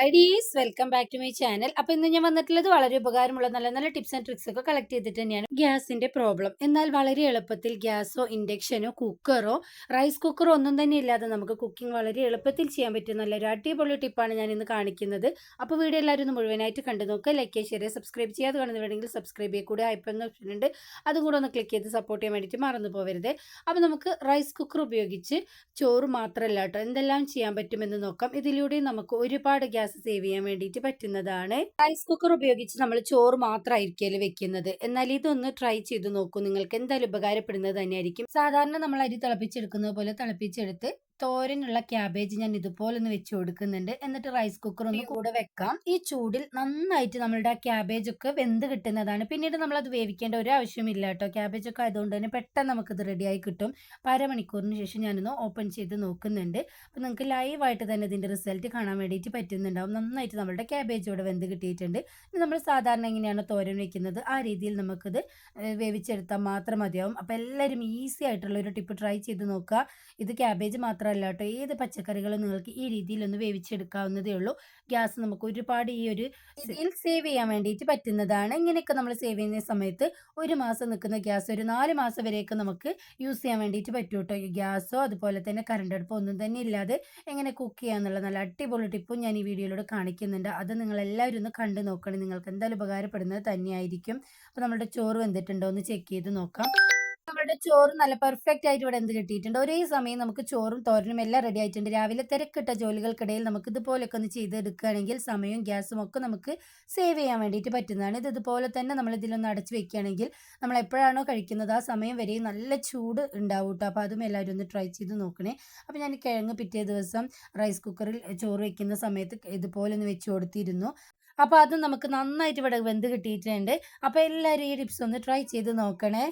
IDs welcome back to my channel. അപ്പൊ ഇന്ന് ഞാൻ വന്നിട്ടുള്ളത് വളരെ ഉപകാരമുള്ള നല്ല നല്ല ടിപ്സ് ആൻഡ് ട്രിക്സ് ഒക്കെ കളക്ട് ചെയ്തിട്ട് തന്നെയാണ്. ഗ്യാസിന്റെ പ്രോബ്ലം എന്നാൽ വളരെ എളുപ്പത്തിൽ ഗ്യാസോ ഇൻഡക്ഷനോ കുക്കറോ റൈസ് കുക്കറോ ഒന്നും തന്നെ ഇല്ലാതെ നമുക്ക് കുക്കിംഗ് വളരെ എളുപ്പത്തിൽ ചെയ്യാൻ പറ്റുന്ന നല്ലൊരു അടിപൊളി ടിപ്പാണ് ഞാൻ ഇന്ന് കാണിക്കുന്നത്. അപ്പോൾ വീഡിയോ എല്ലാവരും ഒന്ന് മുഴുവനായിട്ട് കണ്ടു നോക്കുക. ലൈക്ക് ചെയ്യുക, ഷെയർ, സബ്സ്ക്രൈബ് ചെയ്യാതെ കാണുന്നുണ്ടെങ്കിൽ സബ്സ്ക്രൈബ് ചെയ്യുക. കൂടെ ഹൈപ്പ് എന്ന ഓപ്ഷൻ ഉണ്ട്, അതും കൂടെ ഒന്ന് ക്ലിക്ക് ചെയ്ത് സപ്പോർട്ട് ചെയ്യാൻ വേണ്ടിയിട്ട് മറന്നു പോകരുത്. അപ്പോൾ നമുക്ക് റൈസ് കുക്കർ ഉപയോഗിച്ച് ചോറ് മാത്രമല്ല കേട്ടോ എന്തെല്ലാം ചെയ്യാൻ പറ്റുമെന്ന് നോക്കാം. ഇതിലൂടെ നമുക്ക് ഒരുപാട് ഗ്യാസ് സേവ് ചെയ്യാൻ വേണ്ടിയിട്ട് പറ്റുന്നതാണ്. റൈസ് കുക്കർ ഉപയോഗിച്ച് നമ്മൾ ചോറ് മാത്രമായിരിക്കും വെക്കുന്നത്. എന്നാൽ ഇതൊന്ന് ട്രൈ ചെയ്ത് നോക്കൂ, നിങ്ങൾക്ക് എന്തായാലും ഉപകാരപ്പെടുന്നത് തന്നെയായിരിക്കും. സാധാരണ നമ്മൾ അരി തിളപ്പിച്ചെടുക്കുന്നത് പോലെ തിളപ്പിച്ചെടുത്ത് തോരനുള്ള ക്യാബേജ് ഞാൻ ഇതുപോലെ ഒന്ന് വെച്ച് കൊടുക്കുന്നുണ്ട്. എന്നിട്ട് റൈസ് കുക്കർ ഒന്ന് കൂടെ വെക്കാം. ഈ ചൂടിൽ നന്നായിട്ട് നമ്മളുടെ ക്യാബേജ് ഒക്കെ വെന്ത് കിട്ടുന്നതാണ്. പിന്നീട് നമ്മൾ അത് വേവിക്കേണ്ട ഒരു ആവശ്യമില്ല കേട്ടോ. ക്യാബേജ് ഒക്കെ ആയതുകൊണ്ട് തന്നെ പെട്ടെന്ന് നമുക്കിത് റെഡിയായി കിട്ടും. അരമണിക്കൂറിന് ശേഷം ഞാനൊന്ന് ഓപ്പൺ ചെയ്ത് നോക്കുന്നുണ്ട്. അപ്പോൾ നിങ്ങൾക്ക് ലൈവായിട്ട് തന്നെ ഇതിൻ്റെ റിസൾട്ട് കാണാൻ വേണ്ടിയിട്ട് പറ്റുന്നുണ്ടാവും. നന്നായിട്ട് നമ്മളുടെ ക്യാബേജ് ഇവിടെ വെന്ത് കിട്ടിയിട്ടുണ്ട്. നമ്മൾ സാധാരണ എങ്ങനെയാണ് തോരൻ വെക്കുന്നത് ആ രീതിയിൽ നമുക്കിത് വേവിച്ചെടുത്താൽ മാത്രം മതിയാവും. അപ്പോൾ എല്ലാവരും ഈസി ആയിട്ടുള്ള ഒരു ടിപ്പ് ട്രൈ ചെയ്ത് നോക്കുക. ഇത് ക്യാബേജ് മാത്രമല്ല കേട്ടോ, ഏത് പച്ചക്കറികളും നിങ്ങൾക്ക് ഈ രീതിയിലൊന്ന് വേവിച്ചെടുക്കാവുന്നതേ ഉള്ളൂ. ഗ്യാസ് നമുക്ക് ഒരുപാട് ഈ ഒരു ഇതിൽ സേവ് ചെയ്യാൻ വേണ്ടിയിട്ട് പറ്റുന്നതാണ്. ഇങ്ങനെയൊക്കെ നമ്മൾ സേവ് ചെയ്യുന്ന സമയത്ത് ഒരു മാസം നിൽക്കുന്ന ഗ്യാസ് ഒരു 4 മാസം വരെയൊക്കെ നമുക്ക് യൂസ് ചെയ്യാൻ വേണ്ടിയിട്ട് പറ്റും കേട്ടോ. ഗ്യാസോ അതുപോലെ തന്നെ കറണ്ട് അടുപ്പോ ഒന്നും തന്നെ ഇല്ലാതെ എങ്ങനെ കുക്ക് ചെയ്യാന്നുള്ള നല്ല അടിപൊളി ടിപ്പും ഞാൻ ഈ വീഡിയോയിലൂടെ കാണിക്കുന്നുണ്ട്. അത് നിങ്ങൾ എല്ലാവരും ഒന്ന് കണ്ടു നോക്കണം, നിങ്ങൾക്ക് എന്തായാലും ഉപകാരപ്പെടുന്നത് തന്നെയായിരിക്കും. അപ്പോൾ നമ്മുടെ ചോറ് വെന്തിട്ടുണ്ടോ എന്ന് ചെക്ക് ചെയ്ത് നോക്കാം. നമ്മുടെ ചോറ് നല്ല പെർഫെക്റ്റ് ആയിട്ട് ഇവിടെ എന്ത് കിട്ടിയിട്ടുണ്ട്. ഒരേ സമയം നമുക്ക് ചോറും തോരനും എല്ലാം റെഡി ആയിട്ടുണ്ട്. രാവിലെ തിരക്കിട്ട ജോലികൾക്കിടയിൽ നമുക്ക് ഇതുപോലൊക്കെ ഒന്ന് ചെയ്തെടുക്കുകയാണെങ്കിൽ സമയവും ഗ്യാസും ഒക്കെ നമുക്ക് സേവ് ചെയ്യാൻ വേണ്ടിയിട്ട് പറ്റുന്നതാണ്. ഇത് ഇതുപോലെ തന്നെ നമ്മൾ ഇതിലൊന്ന് അടച്ചു വെക്കുകയാണെങ്കിൽ നമ്മൾ എപ്പോഴാണോ കഴിക്കുന്നത് ആ സമയം വരെ നല്ല ചൂട് ഉണ്ടാവും കേട്ടോ. അപ്പോൾ അതും എല്ലാവരും ഒന്ന് ട്രൈ ചെയ്ത് നോക്കണേ. അപ്പോൾ ഞാൻ കിഴങ്ങ് പിറ്റേ ദിവസം റൈസ് കുക്കറിൽ ചോറ് വെക്കുന്ന സമയത്ത് ഇതുപോലെ ഒന്ന് വെച്ച് കൊടുത്തിരുന്നു. അപ്പോൾ അത് നമുക്ക് നന്നായിട്ട് ഇവിടെ വെന്ത് കിട്ടിയിട്ടുണ്ട്. അപ്പോൾ എല്ലാവരും ഈ ടിപ്സ് ഒന്ന് ട്രൈ ചെയ്ത് നോക്കണേ.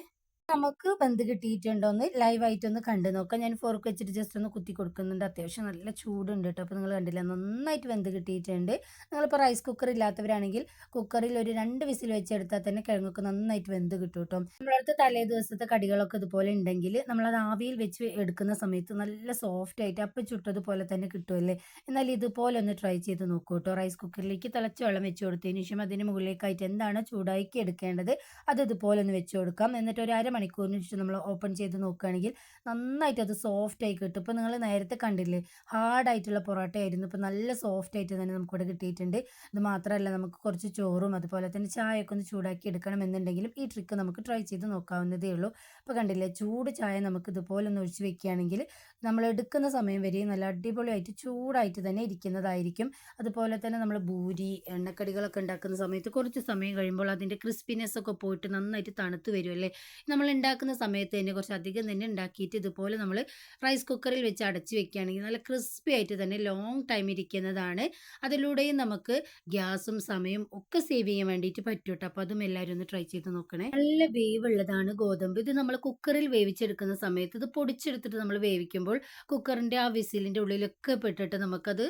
നമുക്ക് വെന്ത് കിട്ടിയിട്ടുണ്ടോന്ന് ലൈവായിട്ടൊന്ന് കണ്ടു നോക്കാം. ഞാൻ ഫോർക്ക് വെച്ചിട്ട് ജസ്റ്റ് ഒന്ന് കുത്തി കൊടുക്കുന്നുണ്ട്. അത്യാവശ്യം നല്ല ചൂടുണ്ട് കേട്ടോ. അപ്പോൾ നിങ്ങൾ കണ്ടില്ല, നന്നായിട്ട് വെന്ത് കിട്ടിയിട്ടുണ്ട്. നിങ്ങളിപ്പോൾ റൈസ് കുക്കർ ഇല്ലാത്തവരാണെങ്കിൽ കുക്കറിൽ ഒരു 2 വിസിൽ വെച്ചെടുത്താൽ തന്നെ കിഴങ്ങൊക്കെ നന്നായിട്ട് വെന്ത് കിട്ടും കേട്ടോ. നമ്മളടുത്ത് തലേ ദിവസത്തെ കടികളൊക്കെ ഇതുപോലെ ഉണ്ടെങ്കിൽ നമ്മളത് ആവിയിൽ വെച്ച് എടുക്കുന്ന സമയത്ത് നല്ല സോഫ്റ്റ് ആയിട്ട് അപ്പം ചുട്ടതുപോലെ തന്നെ കിട്ടുമല്ലേ. എന്നാൽ ഇതുപോലെ ഒന്ന് ട്രൈ ചെയ്ത് നോക്കൂ കേട്ടോ. റൈസ് കുക്കറിലേക്ക് തിളച്ച വെള്ളം വെച്ച് കൊടുത്തതിന് ശേഷം അതിന് മുകളിലേക്കായിട്ട് എന്താണ് ചൂടാക്കി എടുക്കേണ്ടത് അത് ഇതുപോലെ ഒന്ന് വെച്ച് കൊടുക്കാം. എന്നിട്ട് ഒരു അരമണിക്കൂറിന് ശേഷം നമ്മൾ ഓപ്പൺ ചെയ്ത് നോക്കുകയാണെങ്കിൽ നന്നായിട്ട് അത് സോഫ്റ്റ് ആയി കിട്ടും. ഇപ്പോൾ നിങ്ങൾ നേരത്തെ കണ്ടില്ലേ, ഹാർഡായിട്ടുള്ള പൊറോട്ട ആയിരുന്നു. ഇപ്പോൾ നല്ല സോഫ്റ്റ് ആയിട്ട് തന്നെ നമുക്കിവിടെ കിട്ടിയിട്ടുണ്ട്. ഇത് മാത്രമല്ല, നമുക്ക് കുറച്ച് ചോറും അതുപോലെ തന്നെ ചായയൊക്കെ ഒന്ന് ചൂടാക്കി എടുക്കണം എന്നുണ്ടെങ്കിലും ഈ ട്രിക്ക് നമുക്ക് ട്രൈ ചെയ്ത് നോക്കാവുന്നതേ ഉള്ളൂ. ഇപ്പോൾ കണ്ടില്ലേ, ചൂട് ചായ നമുക്ക് ഇതുപോലെ ഒന്ന് ഒഴിച്ച് വെക്കുകയാണെങ്കിൽ നമ്മൾ എടുക്കുന്ന സമയം വരെ നല്ല അടിപൊളിയായിട്ട് ചൂടായിട്ട് തന്നെ ഇരിക്കുന്നതായിരിക്കും. അതുപോലെ തന്നെ നമ്മൾ ഭൂരി എണ്ണക്കടികളൊക്കെ ഉണ്ടാക്കുന്ന സമയത്ത് കുറച്ച് സമയം കഴിയുമ്പോൾ അതിൻ്റെ ക്രിസ്പിനെസ് ഒക്കെ പോയിട്ട് നന്നായിട്ട് തണുത്ത് വരുമല്ലേ. നമ്മൾ ഉണ്ടാക്കുന്ന സമയത്ത് തന്നെ കുറച്ച് അധികം തന്നെ ഉണ്ടാക്കിയിട്ട് ഇതുപോലെ നമ്മൾ റൈസ് കുക്കറിൽ വെച്ച് അടച്ച് വെക്കുകയാണെങ്കിൽ നല്ല ക്രിസ്പി ആയിട്ട് തന്നെ ലോങ് ടൈം ഇരിക്കുന്നതാണ്. അതിലൂടെയും നമുക്ക് ഗ്യാസും സമയം ഒക്കെ സേവ് ചെയ്യാൻ വേണ്ടിയിട്ട് പറ്റും കേട്ടോ. അപ്പോൾ അതും എല്ലാവരും ഒന്ന് ട്രൈ ചെയ്ത് നോക്കണേ. നല്ല വേവുള്ളതാണ് ഗോതമ്പ്. ഇത് നമ്മൾ കുക്കറിൽ വേവിച്ചെടുക്കുന്ന സമയത്ത് ഇത് പൊടിച്ചെടുത്തിട്ട് നമ്മൾ വേവിക്കുമ്പോൾ കുക്കറിൻ്റെ ആ വിസിലിൻ്റെ ഉള്ളിലൊക്കെ പെട്ടിട്ട് നമുക്കത്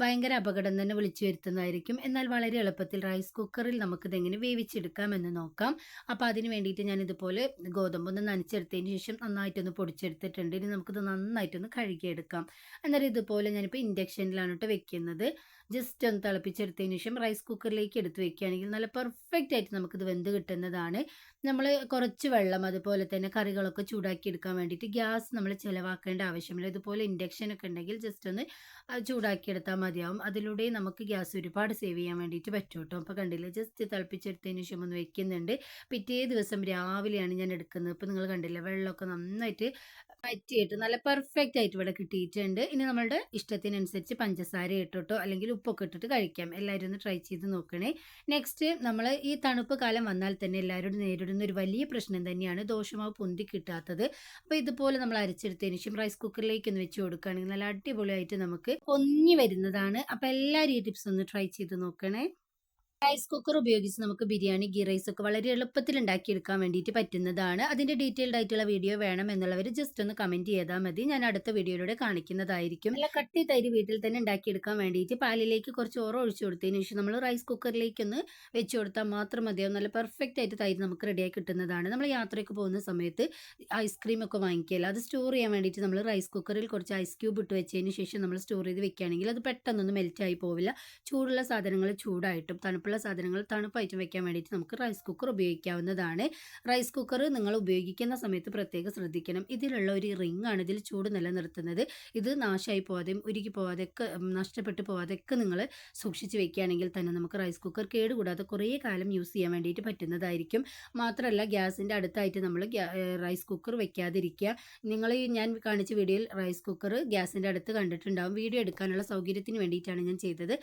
ഭയങ്കര അപകടം തന്നെ വിളിച്ചു വരുത്തുന്നതായിരിക്കും. എന്നാൽ വളരെ എളുപ്പത്തിൽ റൈസ് കുക്കറിൽ നമുക്കിത് എങ്ങനെ വേവിച്ചെടുക്കാമെന്ന് നോക്കാം. അപ്പോൾ അതിന് വേണ്ടിയിട്ട് ഞാൻ ഇതുപോലെ ഗോതമ്പൊന്ന് നനച്ചെടുത്തതിന് ശേഷം നന്നായിട്ടൊന്ന് പൊടിച്ചെടുത്തിട്ടുണ്ട്. ഇനി നമുക്കിത് നന്നായിട്ടൊന്ന് കഴുകിയെടുക്കാം. അന്നേരം ഇതുപോലെ ഞാനിപ്പോൾ ഇൻഡക്ഷനിലാണ് കേട്ടോ വെക്കുന്നത്. ജസ്റ്റ് ഒന്ന് തിളപ്പിച്ചെടുത്തതിന് ശേഷം റൈസ് കുക്കറിലേക്ക് എടുത്ത് വെക്കുകയാണെങ്കിൽ നല്ല പെർഫെക്റ്റ് ആയിട്ട് നമുക്കിത് വെന്ത് കിട്ടുന്നതാണ്. നമ്മൾ കുറച്ച് വെള്ളം അതുപോലെ തന്നെ കറികളൊക്കെ ചൂടാക്കി എടുക്കാൻ വേണ്ടിയിട്ട് ഗ്യാസ് നമ്മൾ ചിലവാക്കേണ്ട ആവശ്യമില്ല. ഇതുപോലെ ഇൻഡക്ഷനൊക്കെ ഉണ്ടെങ്കിൽ ജസ്റ്റ് ഒന്ന് ചൂടാക്കി എടുത്താൽ മതിയാവും. അതിലൂടെ നമുക്ക് ഗ്യാസ് ഒരുപാട് സേവ് ചെയ്യാൻ വേണ്ടിയിട്ട് പറ്റും കേട്ടോ. അപ്പോൾ കണ്ടില്ലേ, ജസ്റ്റ് തിളപ്പിച്ചെടുത്തതിന് ശേഷം ഒന്ന് വെക്കുന്നുണ്ട്. പിറ്റേ ദിവസം രാവിലെയാണ് ഞാൻ എടുക്കുന്നത്. ഇപ്പോൾ നിങ്ങൾ കണ്ടില്ലേ, വെള്ളമൊക്കെ നന്നായിട്ട് പറ്റിയിട്ട് നല്ല പെർഫെക്റ്റ് ആയിട്ട് ഇവിടെ കിട്ടിയിട്ടുണ്ട്. ഇനി നമ്മളുടെ ഇഷ്ടത്തിനനുസരിച്ച് പഞ്ചസാര ഇട്ടിട്ടോ അല്ലെങ്കിൽ ഉപ്പൊക്കെ ഇട്ടിട്ട് കഴിക്കാം. എല്ലാവരും ഒന്ന് ട്രൈ ചെയ്ത് നോക്കണേ. നെക്സ്റ്റ്, നമ്മൾ ഈ തണുപ്പ് കാലം വന്നാൽ തന്നെ എല്ലാവരും നേരിടുന്ന ഒരു വലിയ പ്രശ്നം തന്നെയാണ് ദോശമാവ് പൊന്തി കിട്ടാത്തത്. അപ്പോൾ ഇതുപോലെ നമ്മൾ അരച്ചെടുത്തതിന് ശേഷം റൈസ് കുക്കറിലേക്ക് ഒന്ന് വെച്ച് കൊടുക്കുകയാണെങ്കിൽ നല്ല അടിപൊളിയായിട്ട് നമുക്ക് പൊങ്ങി വരുന്നതാണ്. അപ്പോൾ എല്ലാവരും ഈ ടിപ്സ് ഒന്ന് ട്രൈ ചെയ്ത് നോക്കണേ. റൈസ് കുക്കർ ഉപയോഗിച്ച് നമുക്ക് ബിരിയാണി, ഗീ റൈസ് ഒക്കെ വളരെ എളുപ്പത്തിൽ ഉണ്ടാക്കിയെടുക്കാൻ വേണ്ടിയിട്ട് പറ്റുന്നതാണ്. അതിന്റെ ഡീറ്റെയിൽഡ് ആയിട്ടുള്ള വീഡിയോ വേണം എന്നുള്ളവർ ജസ്റ്റ് ഒന്ന് കമന്റ് ചെയ്താൽ മതി. ഞാൻ അടുത്ത വീഡിയോയിലൂടെ കാണിക്കുന്നതായിരിക്കും. നല്ല കട്ടി തൈര് വീട്ടിൽ തന്നെ ഉണ്ടാക്കിയെടുക്കാൻ വേണ്ടിയിട്ട് പാലിലേക്ക് കുറച്ച് ഓറ ഒഴിച്ചു കൊടുത്തതിന് ശേഷം നമ്മൾ റൈസ് കുക്കറിലേക്ക് ഒന്ന് വെച്ച് കൊടുത്താൽ മാത്രം മതിയാവും. നല്ല പെർഫെക്റ്റ് ആയിട്ട് തൈര് നമുക്ക് റെഡിയായി കിട്ടുന്നതാണ്. നമ്മൾ യാത്രയ്ക്ക് പോകുന്ന സമയത്ത് ഐസ്ക്രീം ഒക്കെ വാങ്ങിക്കില്ല, അത് സ്റ്റോർ ചെയ്യാൻ വേണ്ടിയിട്ട് നമ്മൾ റൈസ് കുക്കറിൽ കുറച്ച് ഐസ് ക്യൂബ് ഇട്ട് വെച്ചതിന് ശേഷം നമ്മൾ സ്റ്റോർ ചെയ്ത് വെക്കുകയാണെങ്കിൽ അത് പെട്ടെന്നൊന്നും മെൽറ്റ് ആയി പോവില്ല. ചൂടുള്ള സാധനങ്ങൾ ചൂടായിട്ടും തണുപ്പുള്ള സാധനങ്ങൾ തണുപ്പായിട്ടും വെക്കാൻ വേണ്ടിയിട്ട് നമുക്ക് റൈസ് കുക്കർ ഉപയോഗിക്കാവുന്നതാണ്. റൈസ് കുക്കർ നിങ്ങൾ ഉപയോഗിക്കുന്ന സമയത്ത് പ്രത്യേകം ശ്രദ്ധിക്കണം. ഇതിലുള്ള ഒരു റിംഗ് ആണ് ഇതിൽ ചൂട് നിലനിർത്തുന്നത്. ഇത് നാശമായി പോവാതെയും ഉരുകി പോവാതെയൊക്കെ നഷ്ടപ്പെട്ടു പോവാതെയൊക്കെ നിങ്ങൾ സൂക്ഷിച്ച് വെക്കുകയാണെങ്കിൽ തന്നെ നമുക്ക് റൈസ് കുക്കർ കേടുകൂടാതെ കുറേ കാലം യൂസ് ചെയ്യാൻ വേണ്ടിയിട്ട് പറ്റുന്നതായിരിക്കും. മാത്രമല്ല ഗ്യാസിൻ്റെ അടുത്തായിട്ട് നമ്മൾ റൈസ് കുക്കർ വെക്കാതിരിക്കുക. നിങ്ങൾ ഞാൻ കാണിച്ച വീഡിയോയിൽ റൈസ് കുക്കർ ഗ്യാസിൻ്റെ അടുത്ത് കണ്ടിട്ടുണ്ടാവും. വീഡിയോ എടുക്കാനുള്ള സൗകര്യത്തിന് വേണ്ടിയിട്ടാണ് ഞാൻ ചെയ്തത്.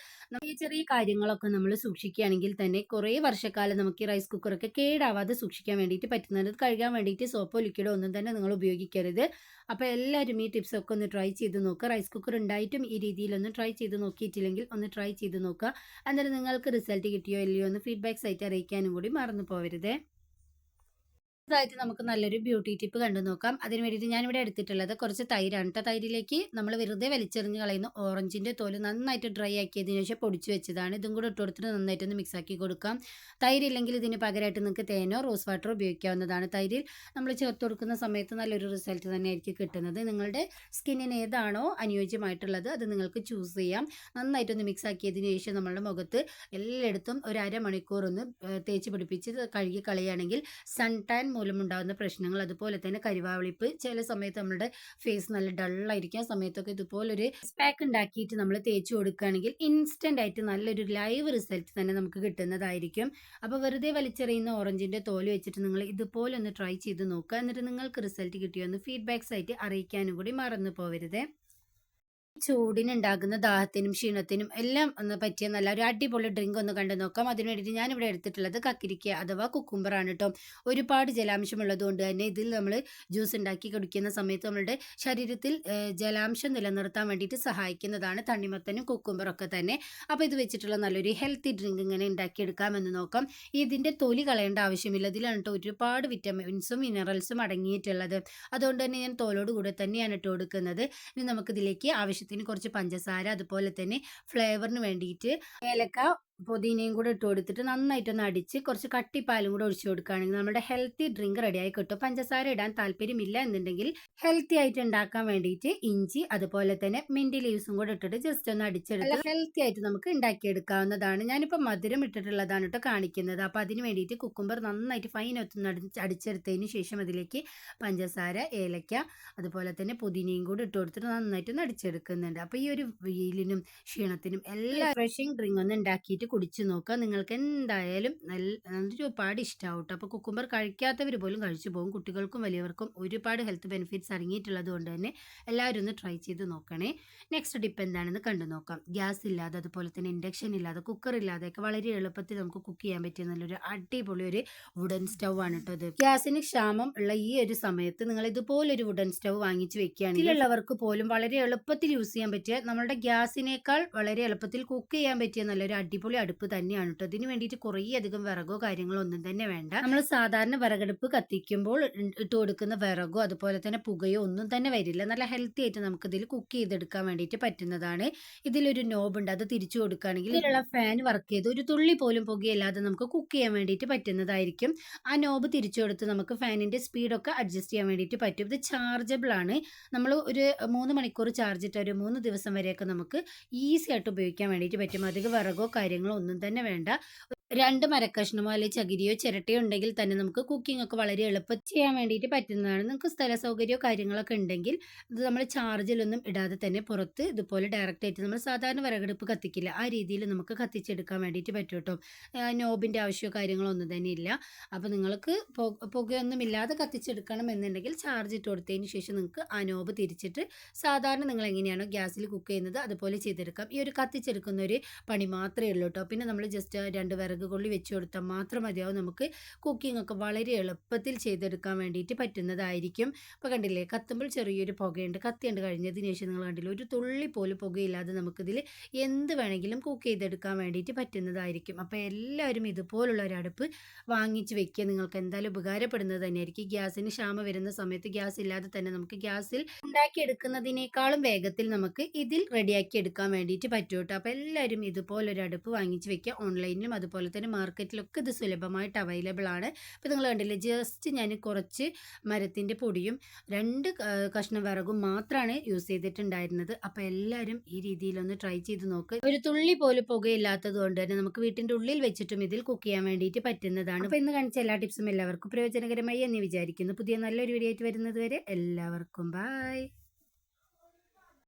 ഈ ചെറിയ കാര്യങ്ങളൊക്കെ നമ്മൾ സൂക്ഷിക്കുകയാണെങ്കിൽ തന്നെ കുറേ വർഷക്കാലം നമുക്ക് ഈ റൈസ് കുക്കറൊക്കെ കേടാവാതെ സൂക്ഷിക്കാൻ വേണ്ടിയിട്ട് പറ്റുന്നത്. കഴുകാൻ വേണ്ടിയിട്ട് സോപ്പോ ലിക്വിഡോ ഒന്നും തന്നെ നിങ്ങൾ ഉപയോഗിക്കരുത്. അപ്പോൾ എല്ലാവരും ഈ ടിപ്സൊക്കെ ഒന്ന് ട്രൈ ചെയ്ത് നോക്കുക. റൈസ് കുക്കർ ഉണ്ടായിട്ടും ഈ രീതിയിലൊന്ന് ട്രൈ ചെയ്ത് നോക്കിയിട്ടില്ലെങ്കിൽ ഒന്ന് ട്രൈ ചെയ്ത് നോക്കുക. എന്നിട്ട് നിങ്ങൾക്ക് റിസൾട്ട് കിട്ടിയോ ഇല്ലയോ എന്ന് ഫീഡ്ബാക്ക് സൈറ്റ് അറിയിക്കാനും കൂടി മറന്നു പോകരുത്. ായിട്ട് നമുക്ക് നല്ലൊരു ബ്യൂട്ടി ടിപ്പ് കണ്ടു നോക്കാം. അതിന് വേണ്ടിയിട്ട് ഞാനിവിടെ എടുത്തിട്ടുള്ളത് കുറച്ച് തൈരാണ് കേട്ടോ. തൈരിലേക്ക് നമ്മൾ വെറുതെ വലിച്ചെറിഞ്ഞ് കളയുന്ന ഓറഞ്ചിൻ്റെ തോല് നന്നായിട്ട് ഡ്രൈ ആക്കിയതിന് ശേഷം പൊടിച്ച് വെച്ചതാണ്. ഇതും കൂടെ ഇട്ട് കൊടുത്തിട്ട് നന്നായിട്ടൊന്ന് മിക്സ് ആക്കി കൊടുക്കാം. തൈരില്ലെങ്കിൽ ഇതിന് പകരമായിട്ട് നിങ്ങൾക്ക് തേനോ റോസ് വാട്ടറോ ഉപയോഗിക്കാവുന്നതാണ്. തൈരിൽ നമ്മൾ ചേർത്ത് കൊടുക്കുന്ന സമയത്ത് നല്ലൊരു റിസൾട്ട് തന്നെയായിരിക്കും കിട്ടുന്നത്. നിങ്ങളുടെ സ്കിന്നിന് ഏതാണോ അനുയോജ്യമായിട്ടുള്ളത് അത് നിങ്ങൾക്ക് ചൂസ് ചെയ്യാം. നന്നായിട്ടൊന്ന് മിക്സ് ആക്കിയതിന് ശേഷം നമ്മളുടെ മുഖത്ത് എല്ലായിടത്തും ഒരു അരമണിക്കൂർ ഒന്ന് തേച്ച് പിടിപ്പിച്ച് കഴുകി കളയുകയാണെങ്കിൽ സൺ ടാൻ മൂലമുണ്ടാകുന്ന പ്രശ്നങ്ങൾ, അതുപോലെ തന്നെ കരിവാളിപ്പ്, ചില സമയത്ത് നമ്മുടെ ഫേസ് നല്ല ഡള്ളായിരിക്കും, ആ സമയത്തൊക്കെ ഇതുപോലൊരു പാക്ക് ഉണ്ടാക്കിയിട്ട് നമ്മൾ തേച്ച് കൊടുക്കുകയാണെങ്കിൽ ഇൻസ്റ്റന്റ് ആയിട്ട് നല്ലൊരു ലൈവ് റിസൾട്ട് തന്നെ നമുക്ക് കിട്ടുന്നതായിരിക്കും. അപ്പോൾ വെറുതെ വലിച്ചെറിയുന്ന ഓറഞ്ചിൻ്റെ തോല് വെച്ചിട്ട് നിങ്ങൾ ഇതുപോലെ ഒന്ന് ട്രൈ ചെയ്ത് നോക്കുക. എന്നിട്ട് നിങ്ങൾക്ക് റിസൾട്ട് കിട്ടിയോ എന്ന് ഫീഡ്ബാക്സ് ആയിട്ട് അറിയിക്കാനും കൂടി മറന്നു പോകരുത്. ചൂടിനുണ്ടാകുന്ന ദാഹത്തിനും ക്ഷീണത്തിനും എല്ലാം ഒന്ന് പറ്റിയ നല്ല ഒരു അടിപൊളി ഡ്രിങ്ക് ഒന്ന് കണ്ടു നോക്കാം. അതിന് വേണ്ടിയിട്ട് ഞാനിവിടെ എടുത്തിട്ടുള്ളത് കക്കിരിക്ക അഥവാ കുക്കുംബറാണ് കേട്ടോ. ഒരുപാട് ജലാംശമുള്ളത് കൊണ്ട് തന്നെ ഇതിൽ നമ്മൾ ജ്യൂസ് ഉണ്ടാക്കി കുടിക്കുന്ന സമയത്ത് നമ്മളുടെ ശരീരത്തിൽ ജലാംശം നിലനിർത്താൻ വേണ്ടിയിട്ട് സഹായിക്കുന്നതാണ് തണ്ണിമത്തനും കുക്കുംബറൊക്കെ തന്നെ. അപ്പോൾ ഇത് വെച്ചിട്ടുള്ള നല്ലൊരു ഹെൽത്തി ഡ്രിങ്ക് ഇങ്ങനെ ഉണ്ടാക്കിയെടുക്കാമെന്ന് നോക്കാം. ഇതിൻ്റെ തൊലി കളയേണ്ട ആവശ്യമില്ല. ഇതിലാണ് കേട്ടോ ഒരുപാട് വിറ്റമിൻസും മിനറൽസും അടങ്ങിയിട്ടുള്ളത്. അതുകൊണ്ട് തന്നെ ഞാൻ തോലോട് കൂടെ തന്നെയാണ് ഇട്ട് കൊടുക്കുന്നത്. ഇനി നമുക്കിതിലേക്ക് ആവശ്യത്തിന് കുറച്ച് പഞ്ചസാര, അതുപോലെ തന്നെ ഫ്ലേവറിന് വേണ്ടിയിട്ട് ഏലക്ക, പുതിനയും കൂടെ ഇട്ട് കൊടുത്തിട്ട് നന്നായിട്ടൊന്ന് അടിച്ച് കുറച്ച് കട്ടിപ്പാലും കൂടെ ഒഴിച്ചു കൊടുക്കുകയാണെങ്കിൽ നമ്മുടെ ഹെൽത്തി ഡ്രിങ്ക് റെഡിയായി കിട്ടും. പഞ്ചസാര ഇടാൻ താല്പര്യമില്ല എന്നുണ്ടെങ്കിൽ ഹെൽത്തി ആയിട്ട് ഉണ്ടാക്കാൻ വേണ്ടിയിട്ട് ഇഞ്ചി, അതുപോലെ തന്നെ മിൻറ്റ് ലീവ്സും കൂടെ ഇട്ടിട്ട് ജസ്റ്റ് ഒന്ന് അടിച്ചെടുത്ത് ഹെൽത്തി ആയിട്ട് നമുക്ക് ഉണ്ടാക്കിയെടുക്കാവുന്നതാണ്. ഞാനിപ്പോൾ മധുരം ഇട്ടിട്ടുള്ളതാണ് കേട്ടോ കാണിക്കുന്നത്. അപ്പോൾ അതിന് വേണ്ടിയിട്ട് കുക്കുംബർ നന്നായിട്ട് ഫൈനൊന്ന് അടിച്ചെടുത്തതിന് ശേഷം അതിലേക്ക് പഞ്ചസാര, ഏലക്ക, അതുപോലെ തന്നെ പുതിനയും കൂടി ഇട്ട് കൊടുത്തിട്ട് നന്നായിട്ടൊന്ന് അടിച്ചെടുക്കുന്നുണ്ട്. അപ്പോൾ ഈ ഒരു വെയിലിനും ക്ഷീണത്തിനും എല്ലാ റിഫ്രഷിങ് ഡ്രിങ്ക് ഒന്ന് ഉണ്ടാക്കിയിട്ട് കുടിച്ച് നോക്കുക. നിങ്ങൾക്ക് എന്തായാലും ഒരുപാട് ഇഷ്ടമാവും കേട്ടോ. അപ്പോൾ കുക്കുംബർ കഴിക്കാത്തവർ പോലും കഴിച്ചു പോകും. കുട്ടികൾക്കും വലിയവർക്കും ഒരുപാട് ഹെൽത്ത് ബെനിഫിറ്റ്സ് അടങ്ങിയിട്ടുള്ളത് കൊണ്ട് തന്നെ എല്ലാവരും ഒന്ന് ട്രൈ ചെയ്ത് നോക്കണേ. നെക്സ്റ്റ് ടിപ്പ് എന്താണെന്ന് കണ്ടു നോക്കാം. ഗ്യാസ് ഇല്ലാതെ, അതുപോലെ തന്നെ ഇൻഡക്ഷൻ ഇല്ലാതെ, കുക്കർ ഇല്ലാതെയൊക്കെ വളരെ എളുപ്പത്തിൽ നമുക്ക് കുക്ക് ചെയ്യാൻ പറ്റിയ നല്ലൊരു അടിപൊളി ഒരു വുഡൻ സ്റ്റൗ ആണ് കേട്ടോ ഇത്. ഗ്യാസിന് ക്ഷാമം ഉള്ള ഈ ഒരു സമയത്ത് നിങ്ങൾ ഇതുപോലൊരു വുഡൻ സ്റ്റൗ വാങ്ങിച്ച് വെക്കുകയാണെങ്കിൽ ഉള്ളവർക്ക് പോലും വളരെ എളുപ്പത്തിൽ യൂസ് ചെയ്യാൻ പറ്റിയ, നമ്മുടെ ഗ്യാസിനേക്കാൾ വളരെ എളുപ്പത്തിൽ കുക്ക് ചെയ്യാൻ പറ്റിയ നല്ലൊരു അടിപൊളി അടുപ്പ് തന്നെയാണ് കേട്ടോ. ഇതിന് വേണ്ടിയിട്ട് കുറേ അധികം വിറകോ കാര്യങ്ങളോ ഒന്നും തന്നെ വേണ്ട. നമ്മൾ സാധാരണ വിറകടുപ്പ് കത്തിക്കുമ്പോൾ ഇട്ട് കൊടുക്കുന്ന വിറകോ അതുപോലെ തന്നെ പുകയോ ഒന്നും തന്നെ വരില്ല. നല്ല ഹെൽത്തി ആയിട്ട് നമുക്ക് ഇതിൽ കുക്ക് ചെയ്തെടുക്കാൻ വേണ്ടിയിട്ട് പറ്റുന്നതാണ്. ഇതിലൊരു നോബ് ഉണ്ട്, അത് തിരിച്ചു കൊടുക്കുകയാണെങ്കിൽ ഇതിലുള്ള ഫാൻ വർക്ക് ചെയ്ത് ഒരു തുള്ളി പോലും പുകയില്ലാതെ നമുക്ക് കുക്ക് ചെയ്യാൻ വേണ്ടിയിട്ട് പറ്റുന്നതായിരിക്കും. ആ നോബ് തിരിച്ചു കൊടുത്ത് നമുക്ക് ഫാനിൻ്റെ സ്പീഡൊക്കെ അഡ്ജസ്റ്റ് ചെയ്യാൻ വേണ്ടിയിട്ട് പറ്റും. ഇത് ചാർജബിൾ ആണ്. നമ്മൾ ഒരു 3 മണിക്കൂർ ചാർജ് ഇട്ട് ഒരു 3 ദിവസം വരെയൊക്കെ നമുക്ക് ഈസി ആയിട്ട് ഉപയോഗിക്കാൻ വേണ്ടിയിട്ട് പറ്റും. അധികം വിറകോ കാര്യങ്ങളോ ഒന്നും തന്നെ വേണ്ട. 2 മരക്കഷ്ണമോ അല്ലെങ്കിൽ ചകിരിയോ ചിരട്ടയോ ഉണ്ടെങ്കിൽ തന്നെ നമുക്ക് കുക്കിംഗ് ഒക്കെ വളരെ എളുപ്പത്തിൽ ചെയ്യാൻ വേണ്ടിയിട്ട് പറ്റുന്നതാണ്. നിങ്ങൾക്ക് സ്ഥല സൗകര്യമോ കാര്യങ്ങളൊക്കെ ഉണ്ടെങ്കിൽ ഇത് നമ്മൾ ചാർജിലൊന്നും ഇടാതെ തന്നെ പുറത്ത് ഇതുപോലെ ഡയറക്റ്റ് ആയിട്ട് നമ്മൾ സാധാരണ വിറകടുപ്പ് കത്തിക്കില്ല, ആ രീതിയിൽ നമുക്ക് കത്തിച്ചെടുക്കാൻ വേണ്ടിയിട്ട് പറ്റും കേട്ടോ. നോബിൻ്റെ ആവശ്യമോ കാര്യങ്ങളോ ഒന്നും തന്നെ ഇല്ല. അപ്പോൾ നിങ്ങൾക്ക് പുകയൊന്നും ഇല്ലാതെ കത്തിച്ചെടുക്കണം എന്നുണ്ടെങ്കിൽ ചാർജ് ഇട്ട് കൊടുത്തതിന് ശേഷം നിങ്ങൾക്ക് ആ നോബ് തിരിച്ചിട്ട് സാധാരണ നിങ്ങൾ എങ്ങനെയാണോ ഗ്യാസിൽ കുക്ക് ചെയ്യുന്നത് അതുപോലെ ചെയ്തെടുക്കാം. ഈ ഒരു കത്തിച്ചെടുക്കുന്ന ഒരു പണി മാത്രമേ ഉള്ളൂ കേട്ടോ. പിന്നെ നമ്മൾ ജസ്റ്റ് 2 വിറക് വിറക് കൊള്ളി വെച്ച് കൊടുത്താൽ മാത്രം മതിയാവും. നമുക്ക് കുക്കിംഗ് ഒക്കെ വളരെ എളുപ്പത്തിൽ ചെയ്തെടുക്കാൻ വേണ്ടിയിട്ട് പറ്റുന്നതായിരിക്കും. അപ്പോൾ കണ്ടില്ലേ, കത്തുമ്പോൾ ചെറിയൊരു പുകയുണ്ട്. കത്തിയുണ്ട് കഴിഞ്ഞതിന് ശേഷം നിങ്ങൾ കണ്ടില്ലേ, ഒരു തുള്ളി പോലും പുകയില്ലാതെ നമുക്കിതിൽ എന്ത് വേണമെങ്കിലും കുക്ക് ചെയ്തെടുക്കാൻ വേണ്ടിയിട്ട് പറ്റുന്നതായിരിക്കും. അപ്പോൾ എല്ലാവരും ഇതുപോലുള്ള ഒരു അടുപ്പ് വാങ്ങിച്ച് വെക്കുക. നിങ്ങൾക്ക് എന്തായാലും ഉപകാരപ്പെടുന്നത് തന്നെയായിരിക്കും. ഗ്യാസിന് ക്ഷാമം വരുന്ന സമയത്ത് ഗ്യാസ് ഇല്ലാതെ തന്നെ നമുക്ക് ഗ്യാസിൽ ഉണ്ടാക്കിയെടുക്കുന്നതിനേക്കാളും വേഗത്തിൽ നമുക്ക് ഇതിൽ റെഡിയാക്കി എടുക്കാൻ വേണ്ടിയിട്ട് പറ്റും കേട്ടോ. അപ്പോൾ എല്ലാവരും ഇതുപോലൊരു അടുപ്പ് വാങ്ങിച്ച് വെക്കുക. ഓൺലൈനിലും അതുപോലെ തന്നെ മാർക്കറ്റിലൊക്കെ ഇത് സുലഭമായിട്ട് അവൈലബിൾ ആണ്. അപ്പോൾ നിങ്ങൾ കണ്ടില്ലേ, ജസ്റ്റ് ഞാൻ കുറച്ച് മരത്തിൻ്റെ പൊടിയും 2 കഷ്ണം വിറകും മാത്രമാണ് യൂസ് ചെയ്തിട്ടുണ്ടായിരുന്നത്. അപ്പോൾ എല്ലാവരും ഈ രീതിയിലൊന്ന് ട്രൈ ചെയ്ത് നോക്ക്. ഒരു തുള്ളി പോലും പുകയില്ലാത്തത് കൊണ്ട് തന്നെ നമുക്ക് വീട്ടിൻ്റെ ഉള്ളിൽ വെച്ചിട്ടും ഇതിൽ കുക്ക് ചെയ്യാൻ വേണ്ടിയിട്ട് പറ്റുന്നതാണ്. അപ്പോൾ ഇന്ന് കാണിച്ച എല്ലാ ടിപ്സും എല്ലാവർക്കും പ്രയോജനകരമായി എന്ന് വിചാരിക്കുന്നു. പുതിയ നല്ലൊരു വീഡിയോ ആയിട്ട് വരുന്നത് വരെ എല്ലാവർക്കും ബൈ.